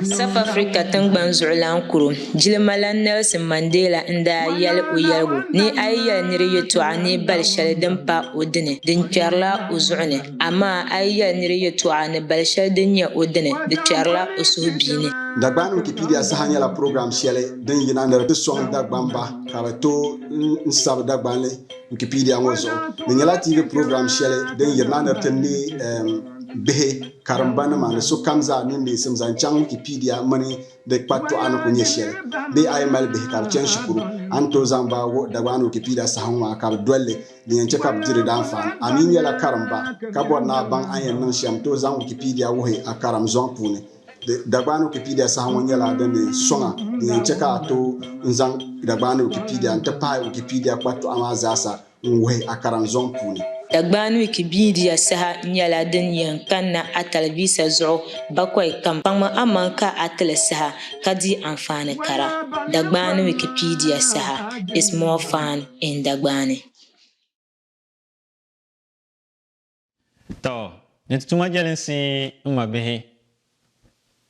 South Africa tingbani zuɣulan kuro jilmala Nelson Mandela n daa yɛli o yɛligu ni a yi yɛli niri yɛltɔɣa ni bali shɛli din pa o dini din kpɛrila o zuɣu ni amaa a yi yɛli niri yɛltɔɣa ni bali shɛli din nyɛ o dini di kpɛrila o suhubiini. Dagbani Wikipedia saha nyɛla program shɛli din yina ni di sɔŋ Dagbamba ka bi to n sabi Dagbani Wikipedia ŋɔ zuɣu di nyɛla TV program shɛli din yirina ni ti ne bihi karimba nima ni sokam zaa nin leesim zaŋ chaŋ Wikipedia mini di kpatɔɣa ni ku nyɛ shɛli bee a yi mali bihi ka bi chɛni shikuru a ni tooi zaŋ ba Dagbani Wikipedia saha ŋɔ ka bi dolli di yɛn chɛ ka bi diri daanfaani a mii nyɛla karimba ka bɔri ni a baŋ a yɛn niŋ shɛm tooi zaŋ Wikipedia wuhi a karim zɔŋ puuni Dagbani Wikipedia saha ŋɔ nyɛla din sɔŋa di yɛn chɛ ka a too n zaŋ Dagbani Wikipedia n ti pahi Wikipedia kpatɔɣa maa zaasa n wuhi a karim zɔŋ puuni. Dagbani Wikipedia saha nyɛla din yɛn kanna a talibisa zuɣu bakɔi kam kpaŋma aman ka a tili saha ka di anfaani kara. Dagbani Wikipedia saha is more fun in Dagbani. To, ni tuma jelinsi ma bihi.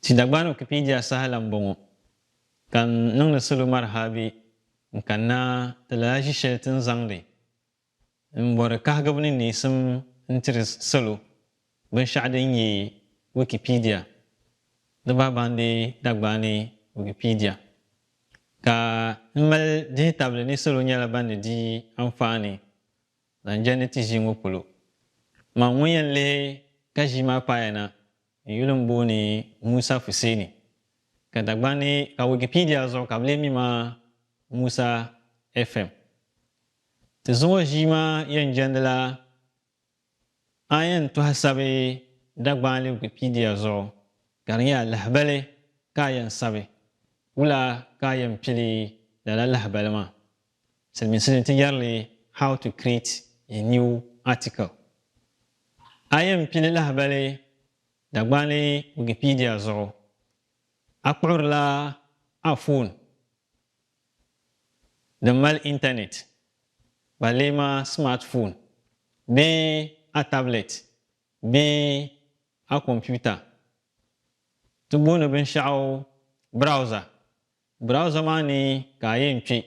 Ti Dagbani Wikipedia saha la mbɔŋɔ kan niŋdi salo marhabi n kanna ti lala ʒi shɛli tin zaŋdi n bɔri kahigibu ni neesim n tiri salo binshɛɣu din nyɛ Wikipedia di baa bandi Dagbani Wikipedia ka n mali dihi tabili ni salo nyɛla ban ni di anfaani zaŋ jɛndi ti ʒii ŋɔ polo man ŋun yɛn lihi ka ʒii maa paaya na n yuli n booni Musa Fuseni ka Dagbani ka Wikipedia zuɣu ka bi lee mi ma Musa FM ti zuɣu ʒii maa yɛn jɛndi la a yɛn tɔha sabi Dagbani Wikipedia zuɣu ka di nyɛla lahabali ka a yɛn sabi wula ka a yɛn pili lala lahabali maa silimiinsi ti yɛrili how to create a new article a yɛn pili lahabali Dagbani Wikipedia zuɣu a kpuɣirila a phone din mali internet balee ma smartphone bee a tablet bee a computer ti booni binshɛɣu browser maa ni ka a yɛn kpe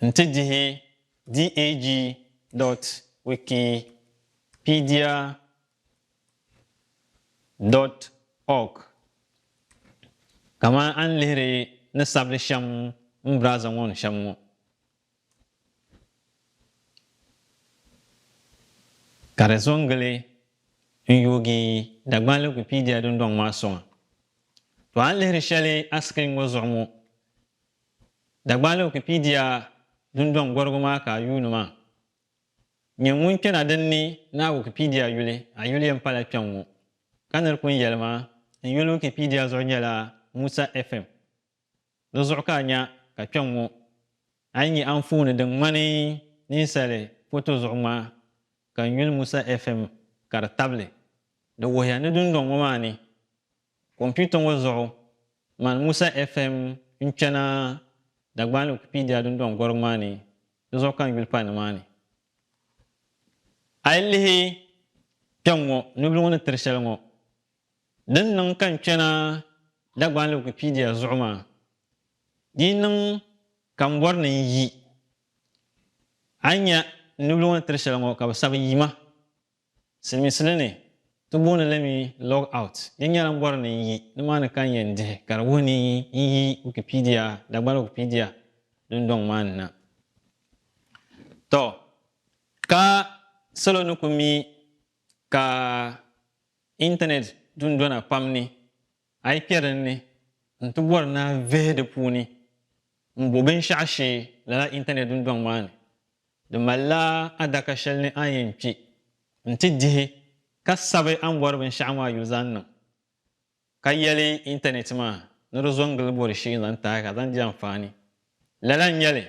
n ti dihi dag.wikipedia.org kama an lihiri ni sabili shɛm n browser ŋɔ ni shɛm ŋɔ ka di zo n gili n yoogi Dagbani Wikipedia dundɔŋ maa sɔŋa to an lihiri shɛli a screen ŋɔ zuɣu ŋɔ Dagbani Wikipedia dundɔŋ gɔrigu maa ka a yuuni maa nyɛ ŋun kpɛna dinni na Wikipedia yuli a yuli yɛn pala kpɛŋ ŋɔ ka niri kun yɛlima n yuli Wikipedia zuɣu nyɛla Musa FM di zuɣu ka a nya ka kpɛŋ ŋɔ a yi nyɛ anfooni din ŋmani ninsali foto zuɣu ŋmaa ka n yuli Musa FM ka di tabili di wuhiya ni dundɔŋ ŋɔ maa ni computer ŋɔ zuɣu man Musa FM n kpɛna Dagbani Wikipedia dundɔŋ gɔrigu maa ni di zuɣu ka n yuli pa ni maa ni a yi lihi kpɛŋ ŋɔ nubili ŋɔ ni tiri shɛli ŋɔ din niŋ ka n kpɛna Dagbani Wikipedia zuɣu maa di niŋ ka n bɔri ni n yi a nya nubili ŋɔ ni tiri shɛli ŋɔ ka bi sabi yima silimiinsi ni ti booni limi log out di nyɛla n bɔri ni n yi ni maa ni ka n yɛn dihi ka di wuhi ni n yi Wikipedia Dagbani Wikipedia dundɔŋ maa ni na to ka salo ni ku mi ka internet dundɔna pam ni a yi kpɛ dinni n ti bɔri na vihi di puuni n bo binshɛɣu shee lala internet dundɔŋ maa ni di malila adaka shɛli ni a yɛn kpɛ n ti dihi ka sabi an bɔri binshɛɣu maa yuli zaŋ niŋ ka yɛli internet maa ni di zo n gili bɔri shee zaŋ taai ka zaŋ di anfaani lala n nyɛli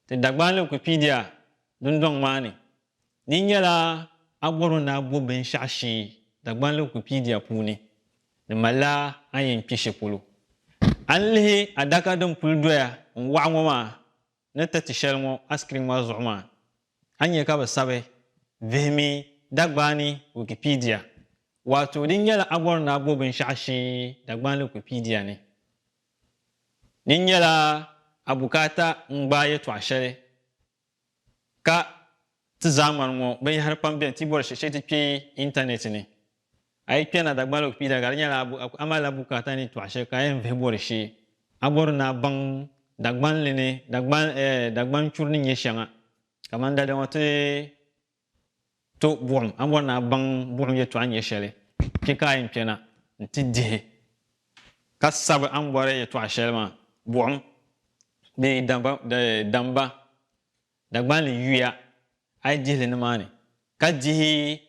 ti Dagbani Wikipedia dundɔŋ maa ni di nyɛla a bɔri ni a bo binshɛɣu shee Dagbani Wikipedia puuni di malila a yɛn kpɛ shɛli polo an lihi adaka din puli doya n waɣa ŋɔ maa ni tati shɛli ŋɔ a screen maa zuɣu maa a nyɛ ka bi sabi vihimi Dagbani Wikipedia wato din yala abor na gobin shashi Dagbani Wikipedia ne din yala abukata ngbaye to ashare ka ti zaman mo bin har pambe ti bor sheshe ti pe internet ne ai pe na Dagbani Wikipedia gar yala amala bukata ni to ashare ka en ve bor shi abor na bang Dagban lene Dagban churni nyeshanga kamanda da wate to buam amor na bang buam ye to anye shele ke kayin pena nti de kasab ambore ye to ashelma buam be damba Dagban le yuya ai jile ne mani ka jihi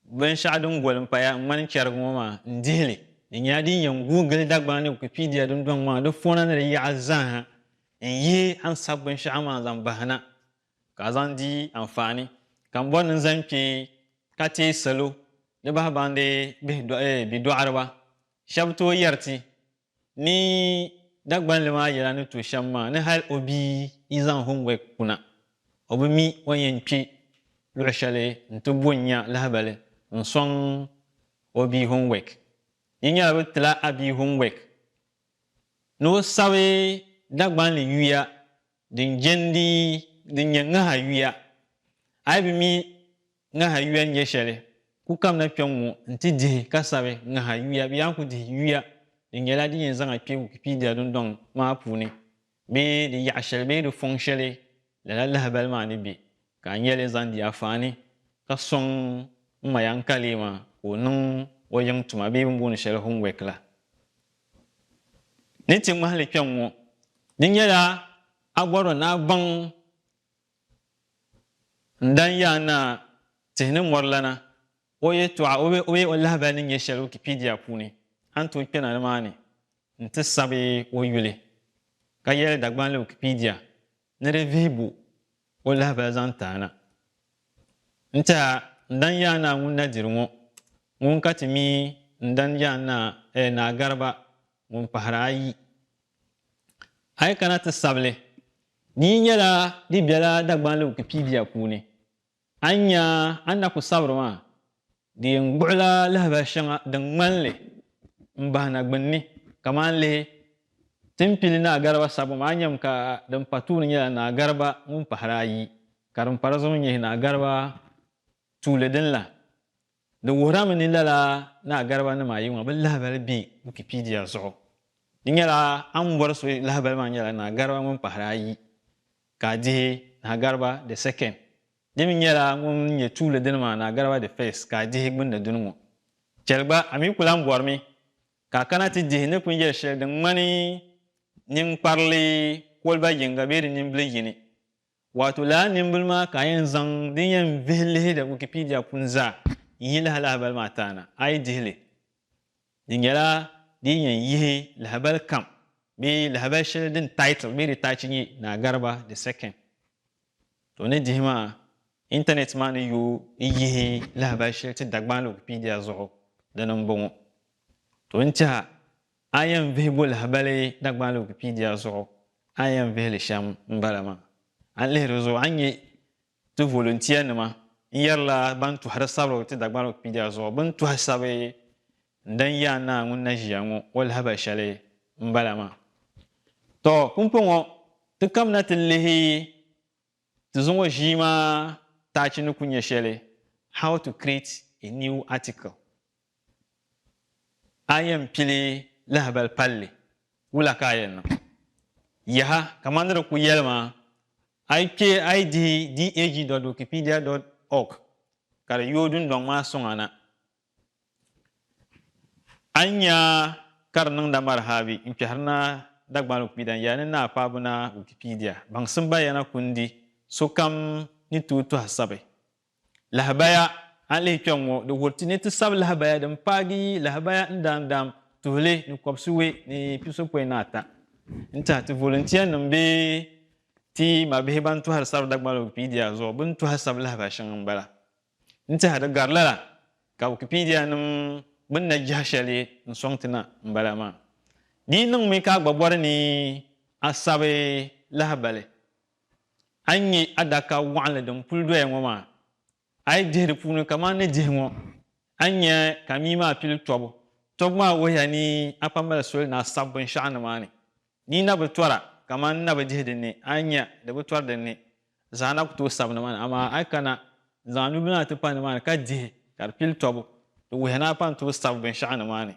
ben shadun golin paya man kyargo ma ndile nyadi yan Google Dagbani Wikipedia dun don ma do fona ne ya azan yi an sabbin sha'ama zan bahana ka zan di amfani kan bonin zanfi ka te salo da ba bande bi do arba shabto yarti ni Dagban le ma yara ni to shamma ne hal obi izan homework kuna obi mi wanyen pi lo shale nto bonya lahabale nson obi homework yinya bi tla abi homework no sawe Dagban le yuya din jendi din ngaha yuya ai bi mi ngaha yuya nye shele ku kam na pyanwo nti de kasabe ngaha yuya bi yanku de yuya din yala din yen zanga pe Wikipedia dun don ma puni be di ya shele be di fonshele la la bal ma ni bi ka nyele zan di afani ka song ma yan kalima o nun o yang tuma be mbun shele homework la ni tin ma le pyanwo din yala agwaro na bang ndan ya na tihnin warlana oye to oye wallahi ba nin yeshal Wikipedia puni an to pena mani nti sabe oyule ka yele Dagban le Wikipedia ne revibu wallahi ba zantana nta ndan ya na ngunna dirwo ngun katimi ndan ya na na garba mun paharayi ai kana ta sable ni nyala di biala Dagban le Wikipedia puni anya anda ku sabrma di ngula lahaba shanga dan manle mbana gbanni kamanle timpili na garba sabu manyam ka dan patun nyala na garba mun paharayi karam parazo nye na garba tule denla da wurama ni lala na garba na mayi wa billahi bi Wikipedia zo nyala an bor so lahaba ma nyala na garba mun paharayi ka di na garba the second dimi nyala ngum nye tule denma na garba the first ka di higbin da dunwo chelba ami kulam bormi ka kana ti di ne kun ye shel den mani nin parli kolba yinga be nin bli yini wato la nin bulma ka yin zang din yan vele da Wikipedia punza yila halabal matana ai dile din yala din yan yi lahabal kam be lahabal shel din title be ta cinyi na garba the second to ne dihima internet man yu yi lahabal shel ti Dagban Wikipedia zo da nan bongo to nta ayan vehbo lahabal Dagban Wikipedia zo ayan vele sham mbalama an le rezo anye to volunteer nima yarla ban tu har sabro ti Dagban Wikipedia zo ban tu hasabe ndan ya na ngun na jiyango wal haba shale mbalama to kumpongo to kam na telehi to zongo jima ta chinu kunye shele how to create a new article ayam pili lahabal palle wula kayen yaha kamandra ku yelma dag.wikipedia.org kare yodun don ma songana anya karnan da marhabi in fi harna Dagban Wikipedia yana na pabuna Wikipedia bang samba yana kundi so kam ni tutu hasabe lahabaya ale kyonwo do wortini to sab lahabaya dan pagi lahabaya ndam tole ni kopsuwe ni piso poinata nta to volunteer nambe ti mabe bantu har sab Dagban Wikipedia zo buntu hasab lahaba shan bala nta hada garlala ka Wikipedia num bunna jashale nsongtina mbala ma di nung mi ka gbabor ni asabe lahabale Anye adaka waɣanli din puli doya ŋo maa a yi dihi di puuni kamani ni dihi ŋo a nya ka mii maa pili tobu maa wuhiya ni a pa mali soli ni a sabi binshaɣu nimaa ni ni na bi tora kamani na bi dihi dinni a nya di bi tori dinni zaɣ na ku tooi sabi nimaa ni amaa a kana zaŋ nubila ti pa nimaa ni ka dihi ka di pili tobu di wuhiya ni a pa ni tooi sabi binshaɣu nimaa ni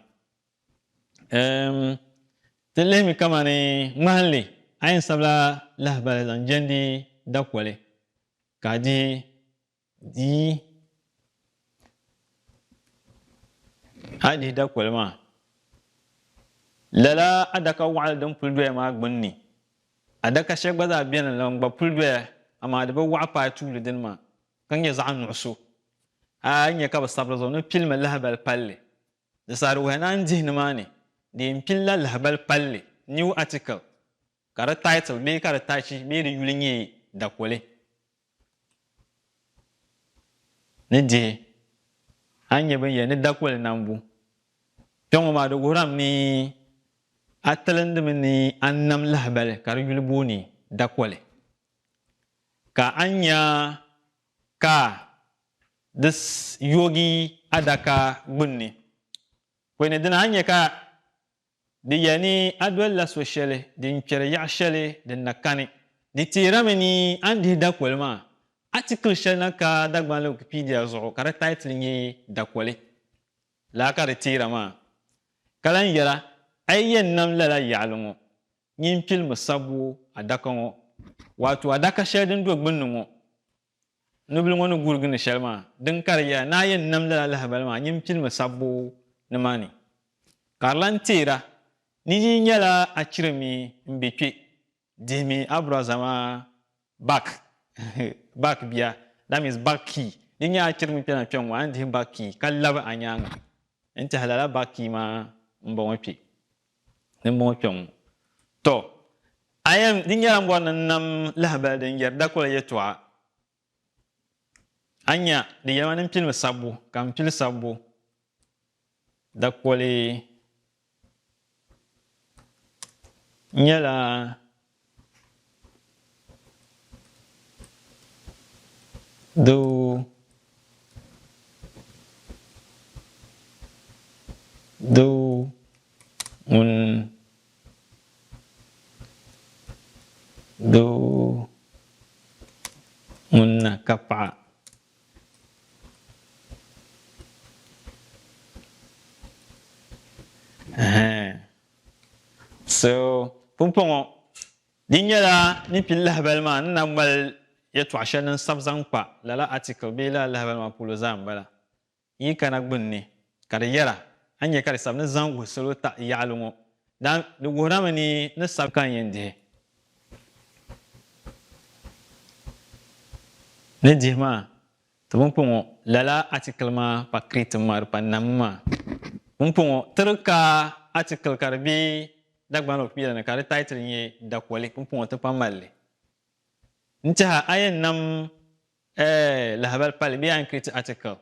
ti lihimi kama ni ŋmahanli a yɛn sabila lahabali zaŋ jɛndi dakoli ka a dihi dakoli maa lala adaka waɣali din puli doya maa gbunni adaka shɛli gba zaa biɛni la n gba puli doya amaa di bi waɣa paai tuuli dini maa ka nyɛ zaɣ nuɣso a nyɛ ka bi sabi di zuɣu ni pilimi lahabali palli di saa di wuhiya na n dihi nimaani di yɛn pilila lahabali palli new article ka di title bee ka di taachi bee di yuli nyɛ dakoli ni dihi a nyɛ bin yɛ ni dakoli nambu kpɛŋɔ maa di wuhirami ni a tilindimi ni a nam lahabali ka di yuli booni dakoli ka a nya ka di yogi adaka gbunni kwene dina a nya ka di yɛ ni a dolila so shɛli din kpɛri yaɣa shɛli din na kani di teerami ni a ni dihi dakoli maa article shɛli na ka Dagbani Wikipedia zuɣu ka di title nyɛ dakoli laa ka di teera maa ka lan yɛla a yi yɛn nam lala yaɣali ŋo nyin pilimi sabbu adaka ŋo wato adaka shɛli din do gbunni ŋo nubili ŋo ni gurigi ni shɛli maa din ka di yɛla na a yɛn nam lala lahabali maa nyin pilimi sabbu nimaani ka di lan teera ni yi nyɛla a chirimi n be kpe dihimi a buraza maa back bia that means back key din nyɛ a chirimi kpɛna kpɛŋ ŋo a ni dihi back key ka labi a nyaanga n tihi lala back key maa n bɔŋɔ kpe din bɔŋɔ kpɛŋ to din nyɛla bɔri ni nam lahabali din yɛri dakoli yɛltɔɣa a nya di yɛlima din pilimi sabbu ka n pili sabbu dakoli nyɛla doo ŋun na ka paɣa so pumpɔŋɔ din nyɛla ni pili lahabali maa ni na mali yɛltɔɣa shɛli din sabi zaŋ kpa lala article bee lala lahabali maa polo zaa n bala yi kana gbunni ka di yɛra a nyɛ ka di sabi ni zaŋ wuhi salo ta yaɣali ŋo di wuhirami ni sabi ka n yɛn dihi ni dihi maa ti pumpɔŋɔ lala article maa pa kiriti maa di pa nam maa pumpɔŋɔ tiri ka article ka di bɛ Dagbani Wikipedia ni ka di title nyɛ dakoli pumpɔŋɔ ti pa malli n tiɛha a yɛn nam lahabali palli bee a yɛn kiriti article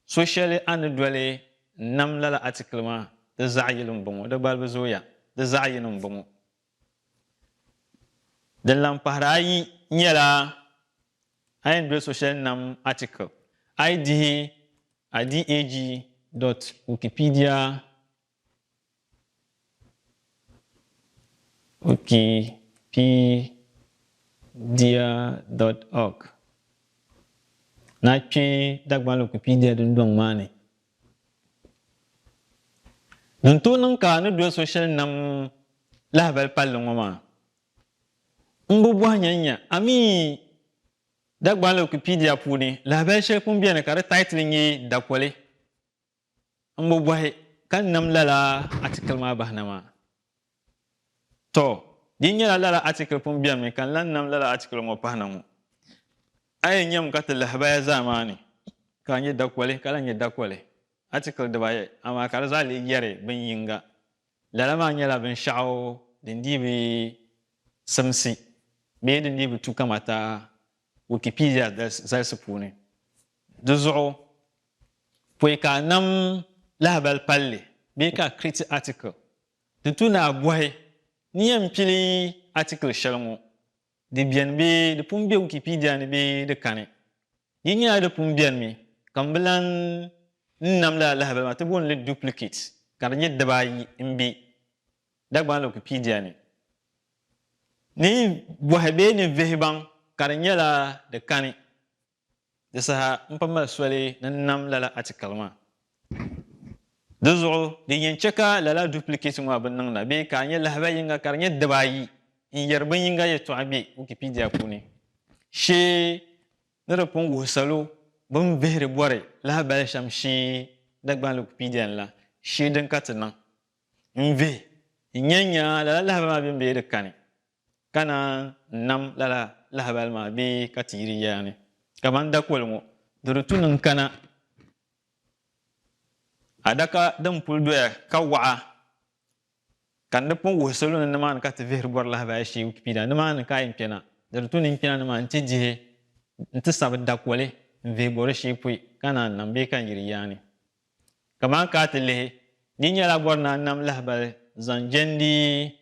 so shɛli a ni doli nam lala article maa di zaɣ yili n bɔŋɔ di balibu zooya di zaɣ yini n bɔŋɔ din lan pahari ayi nyɛla a yɛn doli so shɛli nam article a yi dihi wikipedia.org na kpe Dagbani Wikipedia din dɔŋ maa ni din tooi niŋ ka ni doli so shɛli nam lahabali palli ŋo maa n bi bɔhi nyanya amii Dagbani Wikipedia puuni lahabali shɛli pun biɛni ka di title nyɛ dakoli n bi bɔhi ka nam lala article maa bahina maa to din nyɛla lala article pun biɛni mi ka n lan nam lala article ŋo pahina ŋo a yɛn nyɛmi ka ti lahabaya zaa maa ni ka nyɛ dakoli ka lan nyɛ dakoli article dibayi amaa ka di zaa lee yɛri bin yinga lala maa nyɛla binshaɣu din dii bi simsi bee din dii bi tu kamata Wikipedia zalisi puuni di zuɣu poi ka a nam lahabali palli bee ka a kiriti article di tu ni a bɔhi ni yɛn pili article shɛli ŋo di biɛni bee di pun be Wikipedia ni bee di kani yi nyɛla di pun biɛni mi ka n bi lan n nam la lahabali maa ti booni li duplicate ka di nyɛ dibaayi n be Dagbamli Wikipedia ni bɔhi bee ni vihi baŋ ka di nyɛla di kani di saha n pa mali soli ni nam lala article maa di zuɣu di yɛn chɛ ka lala duplicate maa bi niŋda bee ka a nyɛ lahabali yinga ka di nyɛ dibaayi n yɛri bin yinga yɛltɔɣa be Wikipedia puuni shee ni di pun wuhi salo bin vihiri bɔri lahabali shɛm shee Dagbamli Wikipedia ni la shee din ka ti niŋ n vihi n nyɛ lala lahabali maa bin bee di kani ka naan nam lala lahabali maa bee ka ti yiri yɛla ni kamani dakoli ŋɔ di di tu niŋ kana adaka din puli doya ka waɣa ka di pun wuhi salo ni nimaani ka ti vihiri bɔri lahabali shee Wikipedia nimaani ka yɛn kpɛna di di tu niŋ kpɛna nimaani n ti dihi n ti sabi dakoli n vihi bɔri shee pui ka naan nam bee ka yiri yɛla ni kamani ka ti lihi di nyɛla bɔri naan nam lahabali zaŋ jɛndi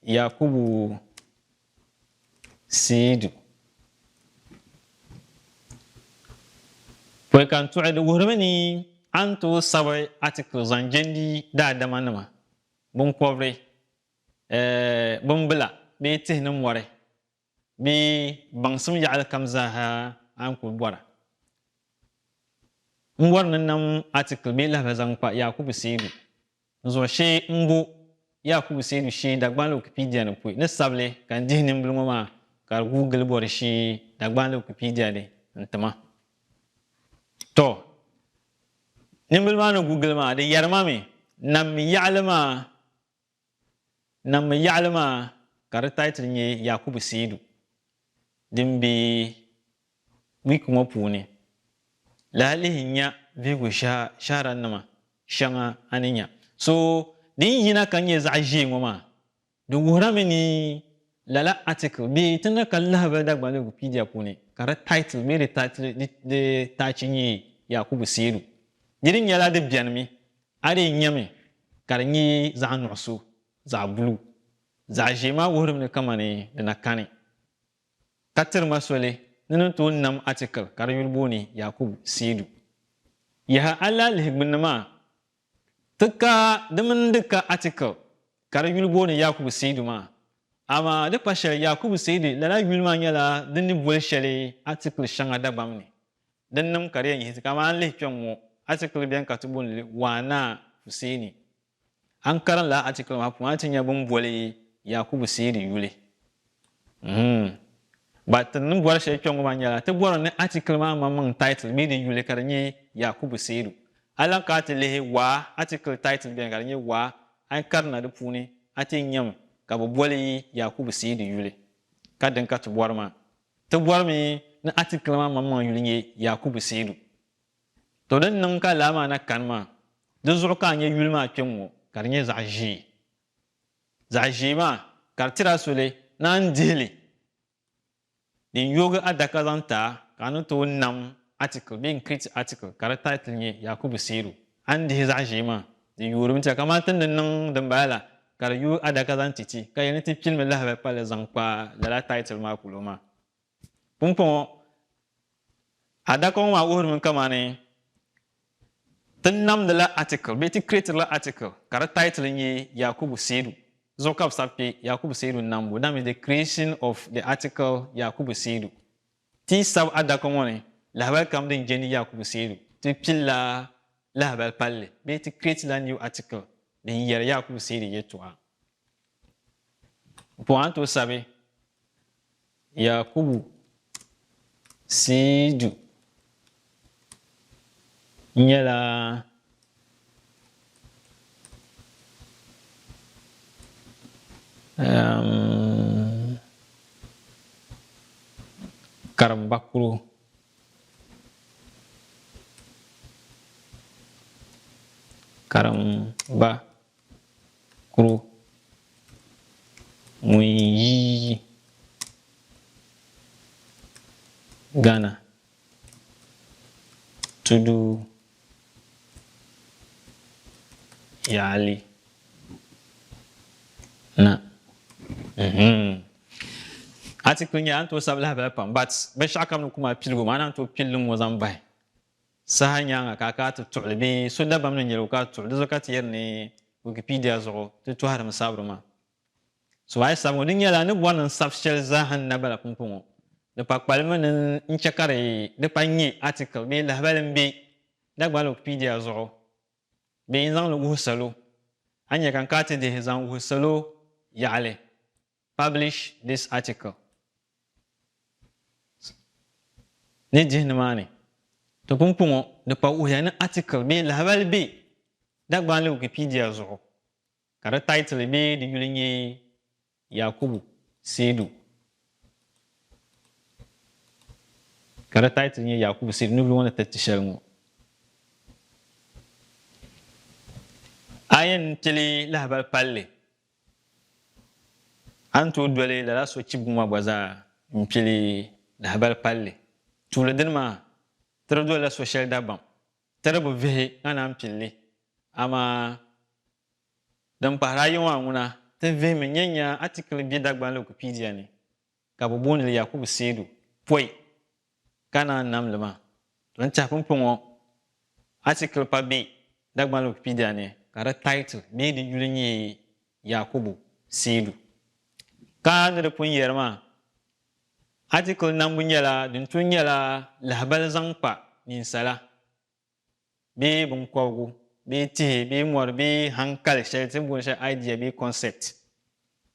Yakubu Seidu poi kan tuɣi di wuhirimi ni an tooi sabi article zaŋ jɛndi daadama nima binkɔbiri bimbila bee tihi ni mɔri bee baŋsim yaɣali kam zaaha an kuli bɔra n bɔri ni nam article bee lahabali zaŋ kpa Yakubu Seidu zuɣu shee n bo Yakubu Seidu shee Dagbamli Wikipedia ni pui ni sabili ka n dihi nimbili ŋɔ maa ka di google bɔri shee Dagbamli Wikipedia ni n tima to nimbili maa ni google maa di yɛrima mi nammi yaɣali maa ka di title nyɛ Yakubu Seidu din be week ŋɔ puuni lahalihi nya vihigu shahara nima shɛŋa a ni nya so din yina ka nyɛ zaɣ ʒee ŋɔ maa di wuhirami ni lala article bee ti na ka lahabali Dagbamli Wikipedia puuni ka di title bee di taachi nyɛ Yakubu Seidu di nyɛla di biɛni mi a di nyɛmi ka di nyɛ zaɣ nuɣuso zaɣ buluu zaɣ ʒee maa wuhirimi ni kama ni di na kani ka tiri ma soli ni ni tooi nam article ka di yuli booni Yakubu Seidu yaha a lahi lihi gbunni maa di mini di ka article ka di yuli booni Yakubu Seidu maa ama di pa shɛli Yakubu Seidu lala yuli maa nyɛla din ni boli shɛli article shɛŋa Dagbam ni din nim ka di yɛn yihisi ka maan lihi kpɛŋŋɔ article biɛni ka ti booni Waanaa Huseini an karim la article maa puuni a ti nyɛ bin boli Yakubu Seidu yuli ba ti ni bɔri shɛli kpɛŋŋɔ maa nyɛla ti bɔri ni article maa maŋmaŋ title bee di yuli ka di nyɛ Yakubu Seidu alan ka ti lihi waa article title biɛni ka di nyɛ waa an karina di puuni a ti nyɛmi ka bi boli Yakubu Seidu yuli ka din ka ti bɔri maa ti bɔri mi ni article maa maŋmaŋ yuli nyɛ Yakubu Seidu to din niŋ ka laa maa na kani maa di zuɣu ka a nyɛ yuli maa kpɛŋŋɔ ka di nyɛ zaɣ ʒee maa ka di tira soli naan dihili din yoogi adaka zaŋ taa ka a ni tooi nam article bee n create article ka di title nyɛ Yakubu Seidu an dihi zaɣ ʒee maa di yoorimi tira kamani ti ni niŋ din bala la ka di yoogi adaka zaŋ titi ka yɛli ni ti pilimi lahabali palli zaŋ kpa lala title maa polo maa pumpɔŋɔ adaka ŋɔ maa wuhirimi kama ni ti namdi la article bee ti create la article ka di title nyɛ Yakubu Seidu zuɣu ka bi sabi kpɛ Yakubu Seidu nambu that means the creation of the article Yakubu Seidu ti sabi adaka ŋɔ ni lahabali kam din jɛndi Yakubu Seidu ti pilila lahabali palli bee ti create la new article din yɛri Yakubu Seidu yɛltɔɣa pɔɣa to sabi Yakubu Seidu nyɛla karimba kuro ŋun yi Ghana tudu yaɣali na article nya an to sabla ba pam but ba shakam no kuma pilgo mana to pilum wazan bai sahanya ka ka to tulbi so da bam ne ka to da zakat yer ne wikipedia zo to har masabruma so ay sam woni nya la ne bon sab shel zahan na bala kumpungo de pak palma ne nchakare de panyi article be la balam be da bala wikipedia zo be zan lo salo anya kan ka te de zan salo yale publish this article ne jihnamani to kumpungo de pa uyana article be la bal be da bala wikipedia zo kara title be di yulinye Yakubu Sedu kara title ni Yakubu Sedu nubli wona tatishalmo ayen tili lahbal palle antu dole la so cibuma baza mpili lahbal palle tula denma tara la social dabam tara bo vehe ana mpili ama dan parayon nguna te ve me nyanya article bi dagban le Wikipedia ni ka bo bon le Yakubu Sedu poi kana nam lema don cha pongo article pa bi dagban le Wikipedia ni kara title me di yulinye Yakubu Sedu ka ne pon yerma article nam bunyala dun tunyala lahbal zangpa ni sala be bon kogu be ti be mor be hankal shel tin bon sha idea be concept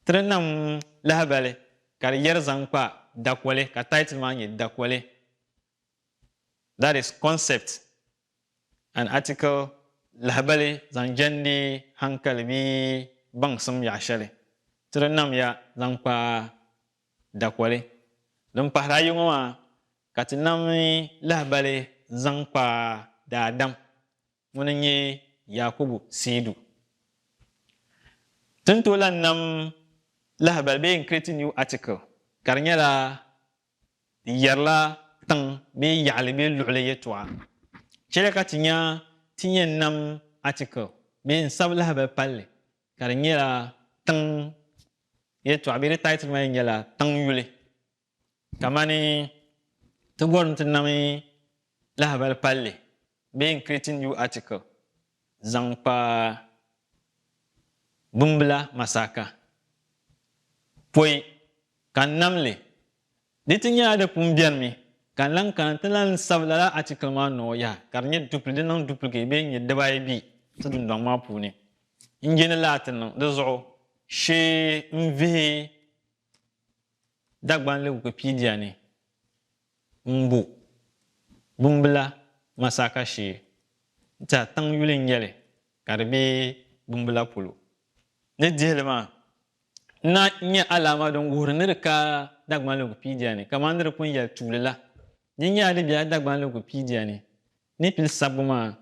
trenam lahbale kar yer zangpa dakwale ka title ma ni dakwale that is concept an article lahbale zanjandi hankal be bangsam ya shale trenam ya zangpa dakwale dum pahrayu ma katinam lahbale zangpa da adam munanye Yakubu Sedu tuntola nam lahbal be creating new article karnyala yarla tang be yale be lule yetwa chele katinya tinye nam article be sab lahbal palle karnyala tang yetwa be title ma nyala tang yule kamani to gon tunami lahbal palle being creating new article zangpa bumbla masaka poi kan namle ditinya ada pumbian mi kan lang kan telan sabla article ma no ya karnya dupli nan dupli be ni debay bi tudun dong ma puni ingene latin do zo she mv dagban le Wikipedia ni mbu bumbla masaka shi ta tang yulin yele karbe bumbla pulu ne jelma na nya alama don wurnir ka dagman le Wikipedia ni kamandir kun ya tulila ni nya de biya dagban le Wikipedia ni pil sabuma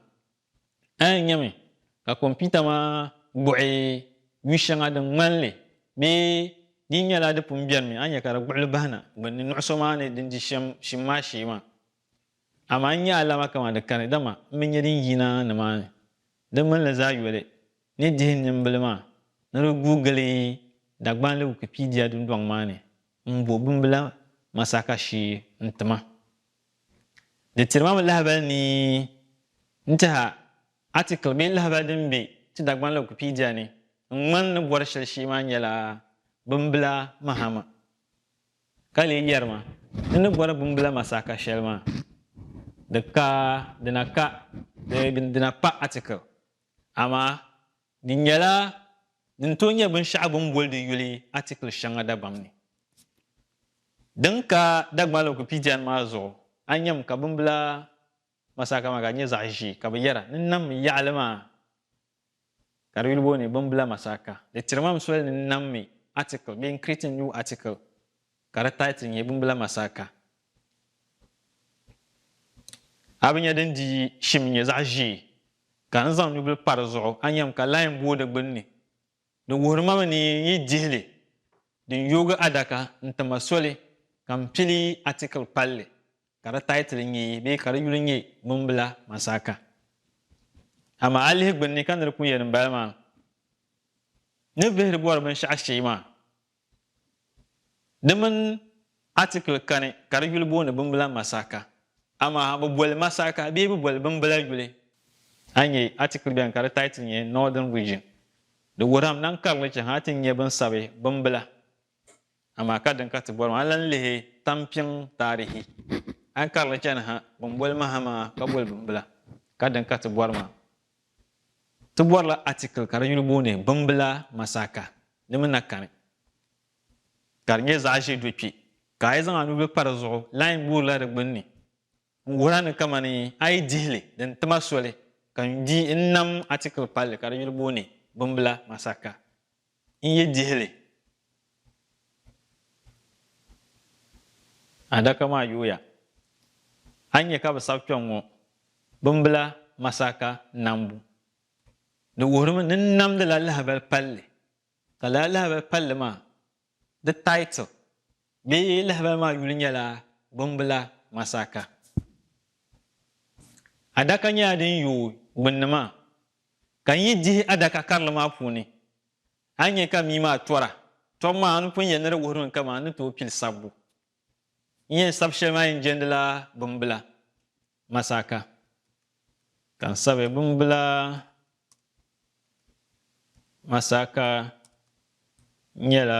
an nyame ka computer ma bu'i wishanga dan manle be ni nya la de pumbian mi anya kara gulu bana ban ni nu'soma ne din di shimma shima amma nya alama kama da kan dama min yadin yina na ma dan man la zayuwale ni dihin nimbalma na google dagban le Wikipedia dun dong ma ne mbo bumbla masaka shi ntama de tirma lahbal ni ntaha article be lahbal din be ti dagban le Wikipedia ni man ne bor shal shi ma nyala bumbla mahama kale yarma ne bor bumbla masaka shelma de ka de naka de na pa article ama dinyala din tonya bin sha'abun bol de yuli article shanga da bamni dan ka dagma Wikipedia ma zo anyam ka bumbla masaka maganye zaji ka bayara nan ya'lama karil bone bumbla masaka de tirmam swel nan mi article being creating new article kara title ye bumbla masaka abinya den di shimnya zaji kan zan nubul parzo anyam ka line bo de gbinni de worma ni yi jele din yoga adaka ntama sole kam pili article palle kara title ni be kara yulunye bumbla masaka ama ali gbinni kan ru kuyen balma ne behri bor ban shashima Demen article kane kar yul boone bumbla masaka ama bo bol masaka be bo bol bumbla yule anye article ben kar title nye northern region de woram nan karle cha hatin nye ban sabe bumbla ama kadan kat bor alan lehe tampion tarihi an karle cha ha bumbol mahama ka bol bumbla kadan kat bor ma to bor la article kar yul boone bumbla masaka demen nakane kar nye zaje dopi kai zan anu be parazo line bula de bunni ngurana kamani ai dihle den tamasole kan di innam article palle kar yul boni bumbla masaka inye dihle ada kama yuya anye ka ba sapchongo bumbla masaka nambu de wurma nam de la habal palle kala la habal palle ma the title be lahbal ma yulinya la bumbla masaka adaka nya din yu gunnama kan yiji adaka karlama puni anye ka mi ma tora to ma anu pun yenere wurun kama anu to pil sabu yen sabshe ma injendla bumbla masaka kan sabe bumbla masaka nyela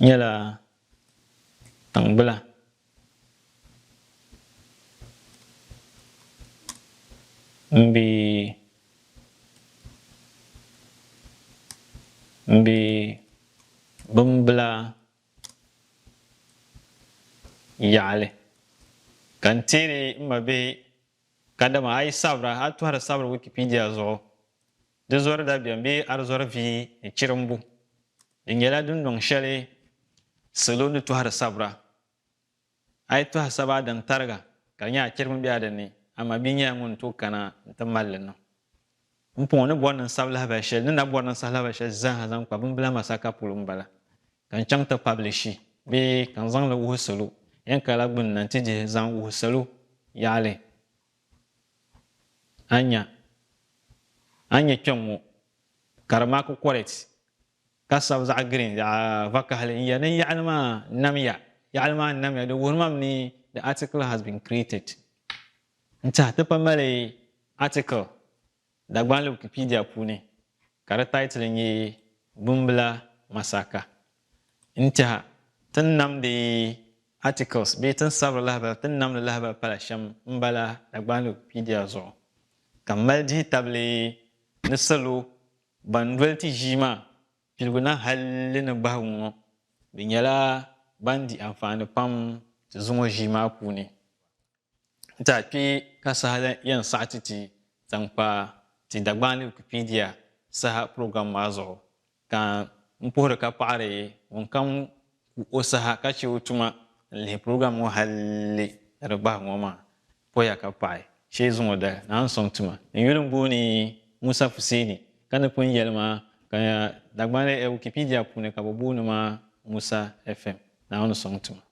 nyela tangbla mbi bumbla yale kan tiri mabe kadama ai sabra atu har sabra wikipedia zo de zor da biambe ar zor vi chirumbu ingela dun dong shale salo ni tu har sabra ai tu har saba dan targa kanya chirmbu biya da ni amma binya mun to kana tamallen no mpon ne bonan sabla ba shel na bonan sabla ba shel zan hazan kwa bumbla masaka pulumbala kan chang ta publishi be kan zan la wo salo yan kala gun nan tije zan wo salo yale anya kyomo karma ko correct kasab za green ya vakahale ya ne ya'lama namya the wurmam ni the article has been created nta ta pamale article da gban Wikipedia pune kar title ni bumbla masaka nta tan nam de articles be tan sabra lahba tan nam lahba palasham mbala da gban Wikipedia zo kamal di table ne salo bandwel ti jima pilguna halle na bahungo binyala bandi amfani pam zungo jima puni ta pi kasala yan satiti tangpa ti dagbani Wikipedia saha program mazo kan mpore ka pare on kam o saha ka chi utuma le program o halle ra bahungo ma poya ka pai she zungo da na song tuma yulun buni Musa Fusini kana pun yelma kaya dagbane Wikipedia pune ka bobunu ma Musa FM na ono song tuma